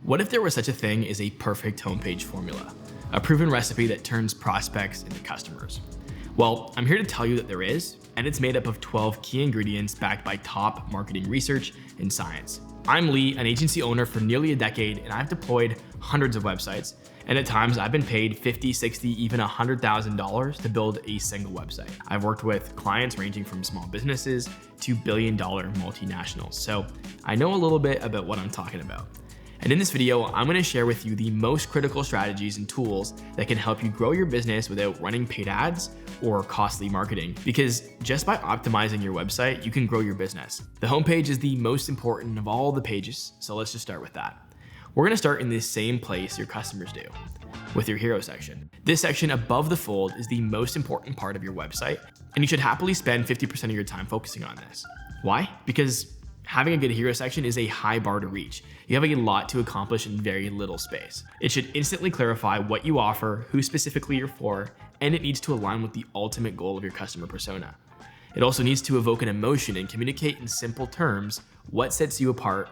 What if there was such a thing as a perfect homepage formula? A proven recipe that turns prospects into customers? Well, I'm here to tell you that there is, and it's made up of 12 key ingredients backed by top marketing research and science. I'm Lee, an agency owner for nearly a decade, and I've deployed hundreds of websites. And at times I've been paid $50, $60, even $100,000 to build a single website. I've worked with clients ranging from small businesses to billion-dollar multinationals. So I know a little bit about what I'm talking about. And in this video, I'm gonna share with you the most critical strategies and tools that can help you grow your business without running paid ads or costly marketing. Because just by optimizing your website, you can grow your business. The homepage is the most important of all the pages, so let's just start with that. We're gonna start in the same place your customers do, with your hero section. This section above the fold is the most important part of your website, and you should happily spend 50% of your time focusing on this. Why? Because having a good hero section is a high bar to reach. You have a lot to accomplish in very little space. It should instantly clarify what you offer, who specifically you're for, and it needs to align with the ultimate goal of your customer persona. It also needs to evoke an emotion and communicate in simple terms what sets you apart,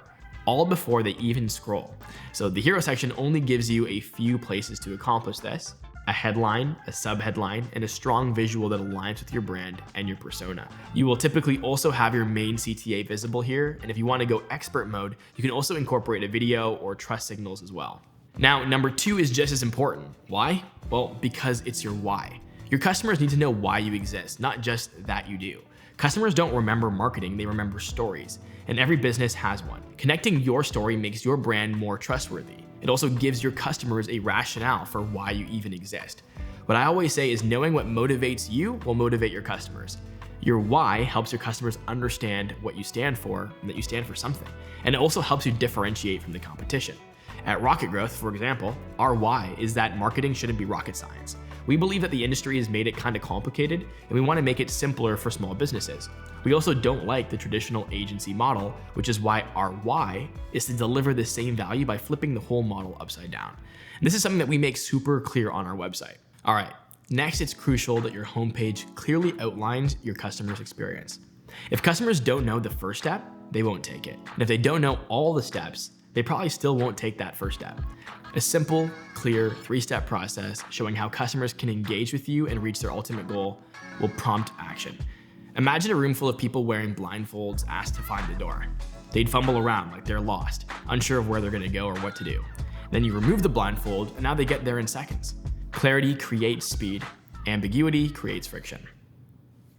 all before they even scroll. So the hero section only gives you a few places to accomplish this: a headline, a subheadline, and a strong visual that aligns with your brand and your persona. You will typically also have your main CTA visible here, and if you want to go expert mode, you can also incorporate a video or trust signals as well. Now, number 2 is just as important. Why? Well, because it's your why. Your customers need to know why you exist, not just that you do. Customers don't remember marketing, they remember stories, and every business has one. Connecting your story makes your brand more trustworthy. It also gives your customers a rationale for why you even exist. What I always say is knowing what motivates you will motivate your customers. Your why helps your customers understand what you stand for and that you stand for something. And it also helps you differentiate from the competition. At Rocket Growth, for example, our why is that marketing shouldn't be rocket science. We believe that the industry has made it kind of complicated, and we want to make it simpler for small businesses. We also don't like the traditional agency model, which is why our why is to deliver the same value by flipping the whole model upside down. And this is something that we make super clear on our website. All right, next, it's crucial that your homepage clearly outlines your customer's experience. If customers don't know the first step, they won't take it. And if they don't know all the steps, they probably still won't take that first step. A simple, clear 3-step process showing how customers can engage with you and reach their ultimate goal will prompt action. Imagine a room full of people wearing blindfolds asked to find the door. They'd fumble around like they're lost, unsure of where they're gonna go or what to do. Then you remove the blindfold, and now they get there in seconds. Clarity creates speed. Ambiguity creates friction.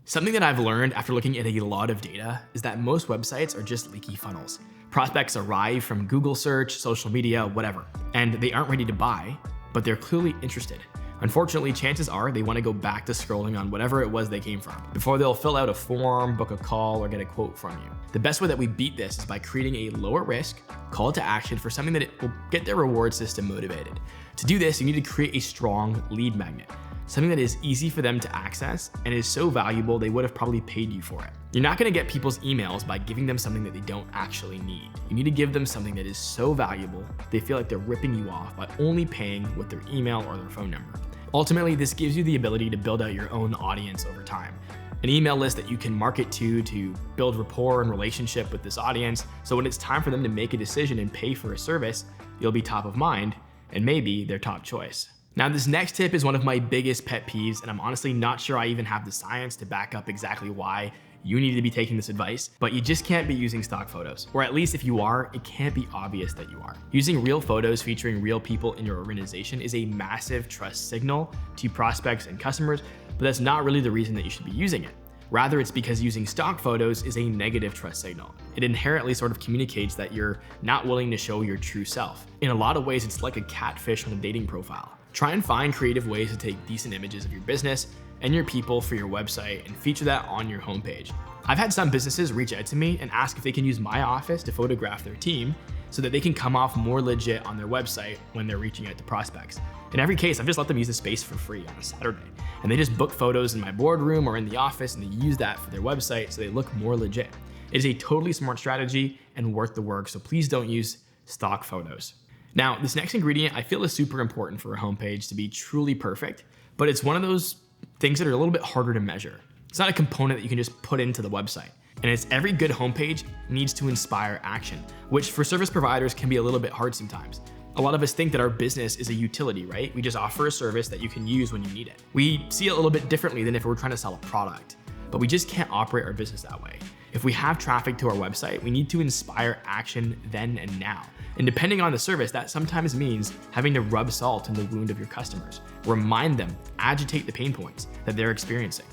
Something that I've learned after looking at a lot of data is that most websites are just leaky funnels. Prospects arrive from Google search, social media, whatever, and they aren't ready to buy, but they're clearly interested. Unfortunately, chances are they want to go back to scrolling on whatever it was they came from before they'll fill out a form, book a call, or get a quote from you. The best way that we beat this is by creating a lower risk call to action for something that it will get their reward system motivated. To do this, you need to create a strong lead magnet, something that is easy for them to access and is so valuable they would have probably paid you for it. You're not gonna get people's emails by giving them something that they don't actually need. You need to give them something that is so valuable they feel like they're ripping you off by only paying with their email or their phone number. Ultimately, this gives you the ability to build out your own audience over time. An email list that you can market to build rapport and relationship with this audience, so when it's time for them to make a decision and pay for a service, you'll be top of mind and maybe their top choice. Now, this next tip is one of my biggest pet peeves, and I'm honestly not sure I even have the science to back up exactly why you need to be taking this advice, but you just can't be using stock photos. Or at least if you are, it can't be obvious that you are. Using real photos featuring real people in your organization is a massive trust signal to prospects and customers, but that's not really the reason that you should be using it. Rather, it's because using stock photos is a negative trust signal. It inherently sort of communicates that you're not willing to show your true self. In a lot of ways, it's like a catfish on a dating profile. Try and find creative ways to take decent images of your business and your people for your website and feature that on your homepage. I've had some businesses reach out to me and ask if they can use my office to photograph their team so that they can come off more legit on their website when they're reaching out to prospects. In every case, I've just let them use the space for free on a Saturday, and they just book photos in my boardroom or in the office, and they use that for their website so they look more legit. It is a totally smart strategy and worth the work, so please don't use stock photos. Now, this next ingredient I feel is super important for a homepage to be truly perfect, but it's one of those things that are a little bit harder to measure. It's not a component that you can just put into the website. And it's every good homepage needs to inspire action, which for service providers can be a little bit hard sometimes. A lot of us think that our business is a utility, right? We just offer a service that you can use when you need it. We see it a little bit differently than if we're trying to sell a product, but we just can't operate our business that way. If we have traffic to our website, we need to inspire action then and now. And depending on the service, that sometimes means having to rub salt in the wound of your customers, remind them, agitate the pain points that they're experiencing.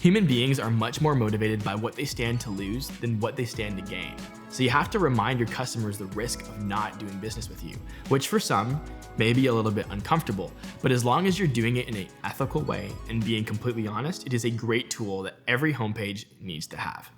Human beings are much more motivated by what they stand to lose than what they stand to gain. So you have to remind your customers the risk of not doing business with you, which for some may be a little bit uncomfortable, but as long as you're doing it in an ethical way and being completely honest, it is a great tool that every homepage needs to have.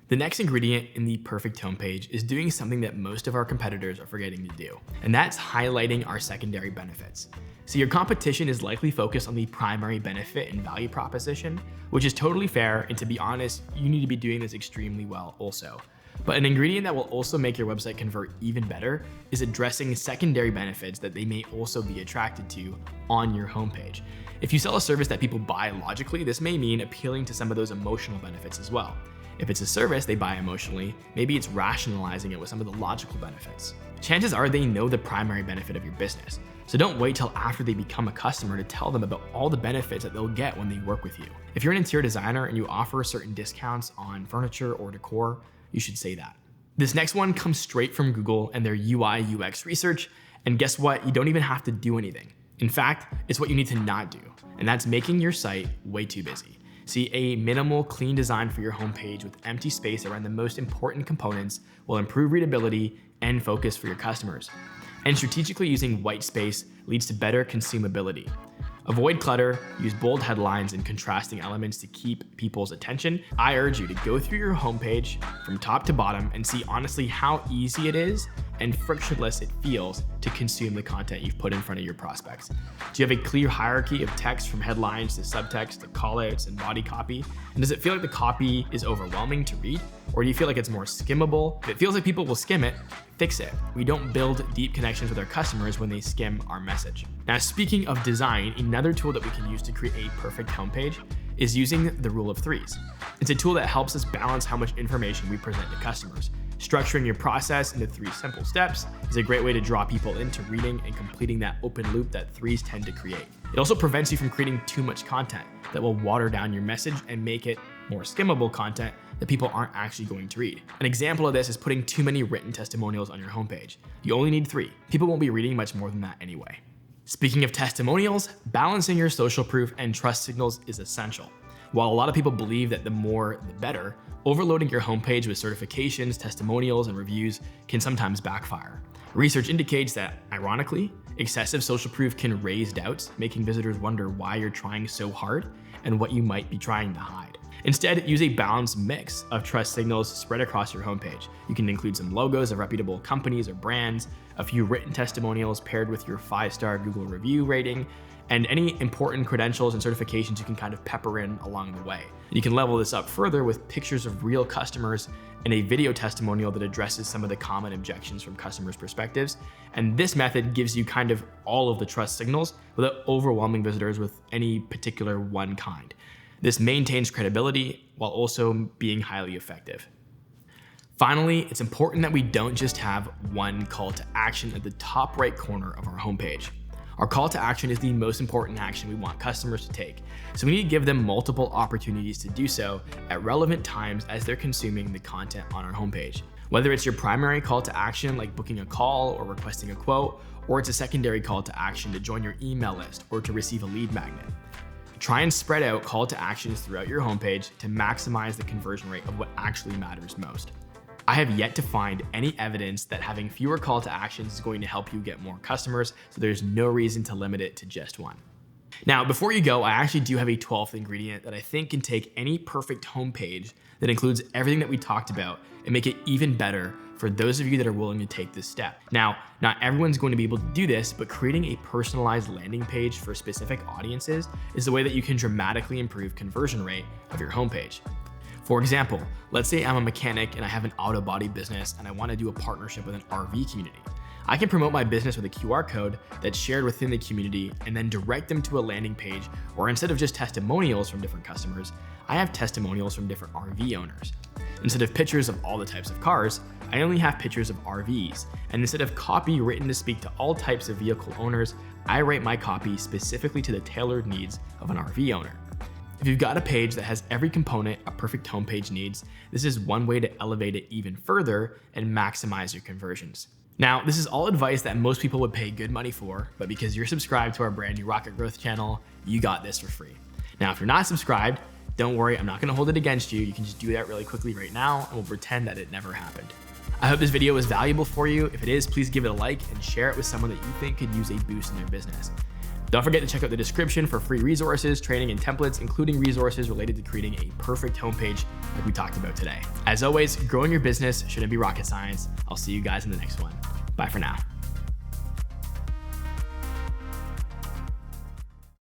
The next ingredient in the perfect homepage is doing something that most of our competitors are forgetting to do, and that's highlighting our secondary benefits. So your competition is likely focused on the primary benefit and value proposition, which is totally fair, and to be honest, you need to be doing this extremely well also. But an ingredient that will also make your website convert even better is addressing secondary benefits that they may also be attracted to on your homepage. If you sell a service that people buy logically, this may mean appealing to some of those emotional benefits as well. If it's a service they buy emotionally, maybe it's rationalizing it with some of the logical benefits. Chances are they know the primary benefit of your business. So don't wait till after they become a customer to tell them about all the benefits that they'll get when they work with you. If you're an interior designer and you offer certain discounts on furniture or decor, you should say that. This next one comes straight from Google and their UI UX research. And guess what? You don't even have to do anything. In fact, it's what you need to not do. And that's making your site way too busy. See, a minimal, clean design for your homepage with empty space around the most important components will improve readability and focus for your customers. And strategically using white space leads to better consumability. Avoid clutter, use bold headlines and contrasting elements to keep people's attention. I urge you to go through your homepage from top to bottom and see honestly how easy it is and frictionless it feels to consume the content you've put in front of your prospects. Do you have a clear hierarchy of text from headlines to subtext to callouts and body copy? And does it feel like the copy is overwhelming to read? Or do you feel like it's more skimmable? If it feels like people will skim it, fix it. We don't build deep connections with our customers when they skim our message. Now, speaking of design, another tool that we can use to create a perfect homepage is using the rule of threes. It's a tool that helps us balance how much information we present to customers. Structuring your process into 3 simple steps is a great way to draw people into reading and completing that open loop that threes tend to create. It also prevents you from creating too much content that will water down your message and make it more skimmable content that people aren't actually going to read. An example of this is putting too many written testimonials on your homepage. You only need 3. People won't be reading much more than that anyway. Speaking of testimonials, balancing your social proof and trust signals is essential. While a lot of people believe that the more the better, overloading your homepage with certifications, testimonials, and reviews can sometimes backfire. Research indicates that, ironically, excessive social proof can raise doubts, making visitors wonder why you're trying so hard and what you might be trying to hide. Instead, use a balanced mix of trust signals spread across your homepage. You can include some logos of reputable companies or brands, a few written testimonials paired with your 5-star Google review rating, and any important credentials and certifications you can kind of pepper in along the way. You can level this up further with pictures of real customers and a video testimonial that addresses some of the common objections from customers' perspectives. And this method gives you kind of all of the trust signals without overwhelming visitors with any particular one kind. This maintains credibility while also being highly effective. Finally, it's important that we don't just have one call to action at the top right corner of our homepage. Our call to action is the most important action we want customers to take, so we need to give them multiple opportunities to do so at relevant times as they're consuming the content on our homepage. Whether it's your primary call to action like booking a call or requesting a quote, or it's a secondary call to action to join your email list or to receive a lead magnet. Try and spread out call to actions throughout your homepage to maximize the conversion rate of what actually matters most. I have yet to find any evidence that having fewer call to actions is going to help you get more customers, so there's no reason to limit it to just one. Now, before you go, I actually do have a 12th ingredient that I think can take any perfect homepage that includes everything that we talked about and make it even better for those of you that are willing to take this step. Now, not everyone's going to be able to do this, but creating a personalized landing page for specific audiences is the way that you can dramatically improve conversion rate of your homepage. For example, let's say I'm a mechanic and I have an auto body business and I want to do a partnership with an RV community. I can promote my business with a QR code that's shared within the community and then direct them to a landing page where instead of just testimonials from different customers, I have testimonials from different RV owners. Instead of pictures of all the types of cars, I only have pictures of RVs. And instead of copy written to speak to all types of vehicle owners, I write my copy specifically to the tailored needs of an RV owner. If you've got a page that has every component a perfect homepage needs, this is one way to elevate it even further and maximize your conversions. Now, this is all advice that most people would pay good money for, but because you're subscribed to our brand new Rocket Growth channel, you got this for free. Now, if you're not subscribed, don't worry, I'm not gonna hold it against you. You can just do that really quickly right now, and we'll pretend that it never happened. I hope this video was valuable for you. If it is, please give it a like and share it with someone that you think could use a boost in their business. Don't forget to check out the description for free resources, training, and templates, including resources related to creating a perfect homepage like we talked about today. As always, growing your business shouldn't be rocket science. I'll see you guys in the next one. Bye for now.